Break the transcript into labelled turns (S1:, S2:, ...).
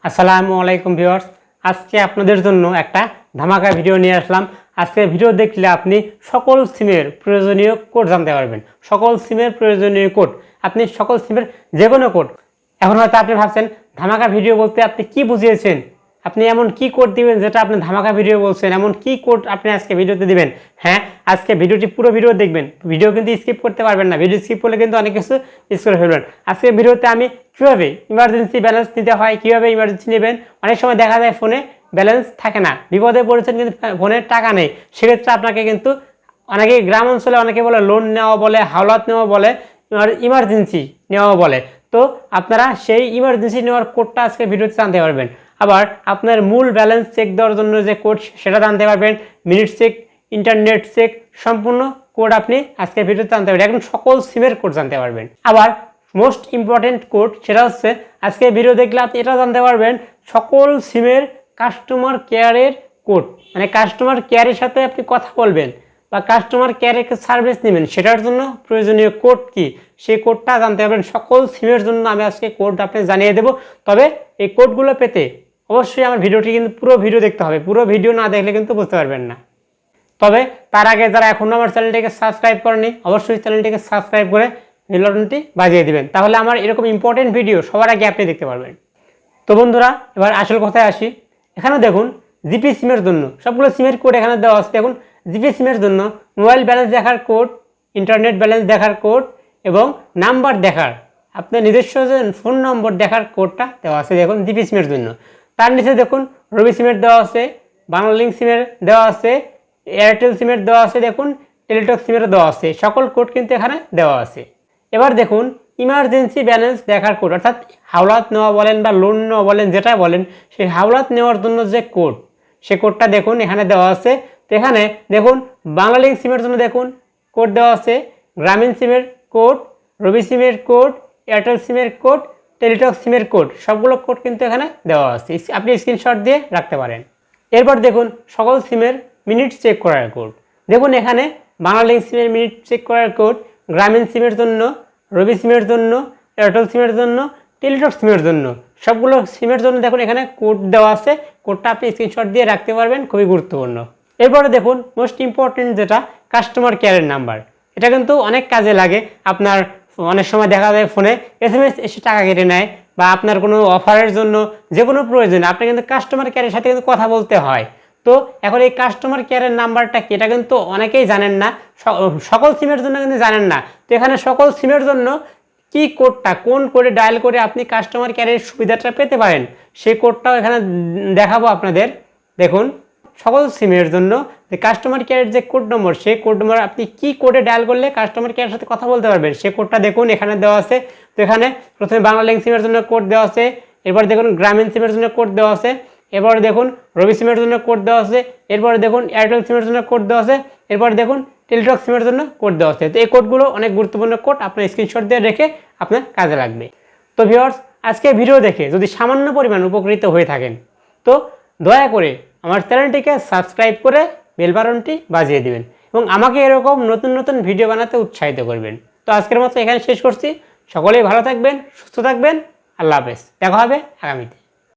S1: আসসালামু আলাইকুম ভিউয়ার্স, আজকে আপনাদের জন্য একটা ধামাকা ভিডিও নিয়ে আসলাম। আজকে ভিডিও দেখলে আপনি সকল সিমের প্রয়োজনীয় কোড জানতে পারবেন। সকল সিমের প্রয়োজনীয় কোড, আপনি সকল সিমের যে কোনো কোড। এখন হয়তো আপনি ভাবছেন ধামাকা ভিডিও বলতে আপনি কি বুঝিয়েছেন, আপনি এমন কি কোড দিবেন যেটা আপনি ধামাকা ভিডিও বলছেন, এমন কি কোড আপনি আজকে ভিডিওতে দিবেন। হ্যাঁ, আজকে ভিডিওটি পুরো ভিডিও দেখবেন, ভিডিও কিন্তু স্কিপ করতে পারবেন না। ভিডিও স্কিপ করলে কিন্তু অনেক কিছু মিস করে ফেলবেন। আজকে ভিডিওতে আমি কীভাবে ইমার্জেন্সি ব্যালেন্স নিতে হয়, কীভাবে ইমার্জেন্সি নেবেন। অনেক সময় দেখা যায় ফোনে ব্যালেন্স থাকে না, বিপদে পড়েছেন কিন্তু ফোনের টাকা নেই, সেক্ষেত্রে আপনাকে কিন্তু অনেকে গ্রাম অঞ্চলে অনেকে বলে লোন নেওয়া বলে, হাওলাত নেওয়া বলে, ইমার্জেন্সি নেওয়া বলে। তো আপনারা সেই ইমার্জেন্সি নেওয়ার কোডটা আজকে ভিডিওতে জানতে পারবেন। আবার আপনার মূল ব্যালেন্স চেক দেওয়ার জন্য যে কোড সেটা জানতে পারবেন। মিনিট চেক, ইন্টারনেট চেক, সম্পূর্ণ কোড আপনি আজকে ভিডিওতে জানতে পারবেন। এখন সকল সিমের কোড জানতে পারবেন। আবার মোস্ট ইম্পর্টেন্ট কোড সেটা হচ্ছে আজকে ভিডিও দেখলে আপনি এটা জানতে পারবেন সকল সিমের কাস্টমার কেয়ারের কোড, মানে কাস্টমার কেয়ারের সাথে আপনি কথা বলবেন বা কাস্টমার কেয়ারের সার্ভিস নেবেন, সেটার জন্য প্রয়োজনীয় কোড কি সেই কোডটা জানতে পারবেন। সকল সিমের জন্য আমি আজকে কোড আপনি জানিয়ে দেব। তবে এই কোডগুলো পেতে অবশ্যই আমার ভিডিওটি কিন্তু পুরো ভিডিও দেখতে হবে, পুরো ভিডিও না দেখলে কিন্তু বুঝতে পারবেন না। তবে তার আগে যারা এখনও আমার চ্যানেলটিকে সাবস্ক্রাইব করেনি, অবশ্যই চ্যানেলটিকে সাবস্ক্রাইব করে বেল বাটনটি বাজিয়ে দিবেন, তাহলে আমার এরকম ইম্পর্টেন্ট ভিডিও সবার আগে আপনি দেখতে পারবেন। তো বন্ধুরা, এবার আসল কথায় আসি। এখানে দেখুন জিপি সিমের জন্য সবগুলো সিমের কোড এখানে দেওয়া আছে। দেখুন জিপি সিমের জন্য মোবাইল ব্যালেন্স দেখার কোড, ইন্টারনেট ব্যালেন্স দেখার কোড এবং নাম্বার দেখার, আপনার নিজস্ব যে ফোন নম্বর দেখার কোডটা দেওয়া আছে দেখুন জিপি সিমের জন্য। তার নিচে দেখুন রবি সিমের দেওয়া আছে, বাংলালিংক সিমের দেওয়া আছে, এয়ারটেল সিমের দেওয়া আছে, দেখুন টেলিটক সিমের দেওয়া আছে। সকল কোড কিন্তু এখানে দেওয়া আছে। এবার দেখুন ইমার্জেন্সি ব্যালেন্স দেখার কোড, অর্থাৎ হাওলাত নেওয়া বলেন বা লোন নেওয়া বলেন, যেটা বলেন, সেই হাওলাত নেওয়ার জন্য যে কোড, সে কোডটা দেখুন এখানে দেওয়া আছে। তো এখানে দেখুন বাংলালিংক সিমের জন্য দেখুন কোড দেওয়া আছে, গ্রামীণ সিমের কোড, রবি সিমের কোড, এয়ারটেল সিমের কোড, টেলিটক সিমের কোড, সবগুলো কোড কিন্তু এখানে দেওয়া আছে, আপনি স্ক্রিনশট দিয়ে রাখতে পারেন। এরপর দেখুন সকল সিমের মিনিট চেক করার কোড। দেখুন এখানে বাংলালিংক সিমের মিনিট চেক করার কোড, গ্রামীণ সিমের জন্য, রবি সিমের জন্য, এয়ারটেল সিমের জন্য, টেলিটক সিমের জন্য, সবগুলো সিমের জন্য দেখুন এখানে কোড দেওয়া আছে। কোডটা আপনি স্ক্রিনশট দিয়ে রাখতে পারবেন, খুবই গুরুত্বপূর্ণ। এরপরে দেখুন মোস্ট ইম্পর্টেন্ট যেটা কাস্টমার কেয়ারের নাম্বার, এটা কিন্তু অনেক কাজে লাগে। আপনার অনেক সময় দেখা যায় ফোনে SMS এসে টাকা কেটে নেয়, বা আপনার কোনো অফারের জন্য যে কোনো প্রয়োজনে আপনি কিন্তু কাস্টমার কেয়ারের সাথে কিন্তু কথা বলতে হয়। তো এখন এই কাস্টমার কেয়ারের নাম্বারটা কি, এটা কিন্তু অনেকেই জানেন না, সকল সিমের জন্য কিন্তু জানেন না। তো এখানে সকল সিমের জন্য কি কোডটা, কোন কোডে ডায়াল করে আপনি কাস্টমার কেয়ারের সুবিধাটা পেতে পারেন, সেই কোডটাও এখানে দেখাবো আপনাদের। দেখুন সকল সিমের জন্য যে কাস্টমার কেয়ারের যে কোড নম্বর, সেই কোড নম্বর আপনি কি কোডে ডায়াল করলে কাস্টমার কেয়ারের সাথে কথা বলতে পারবেন, সেই কোডটা দেখুন এখানে দেওয়া আছে। তো এখানে প্রথমে বাংলালিংক সিমের জন্য কোড দেওয়া আছে, এরপর দেখুন গ্রামীণ সিমের জন্য কোড দেওয়া আছে, এরপর দেখুন রবি সিমের জন্য কোড দেওয়া আছে, এরপরে দেখুন এয়ারটেল সিমের জন্য কোড দেওয়া আছে, এরপর দেখুন টেলিটক সিমের জন্য কোড দেওয়া আছে। তো এই কোডগুলো অনেক গুরুত্বপূর্ণ কোড, আপনার স্ক্রিনশট দিয়ে রেখে আপনার কাজে লাগবে। তো ভিউয়ার্স, আজকে ভিডিও দেখে যদি সামান্য পরিমাণ উপকৃত হয়ে থাকেন, তো দয়া করে আমার চ্যানেলটিকে সাবস্ক্রাইব করে বেল বাটনটি বাজিয়ে দিবেন এবং আমাকে এরকম নতুন নতুন ভিডিও বানাতে উৎসাহিত করবেন। তো আজকের মতো এখানে শেষ করছি। সকলেই ভালো থাকবেন, সুস্থ থাকবেন। আল্লাহ হাফেজ, দেখা হবে আগামীতে।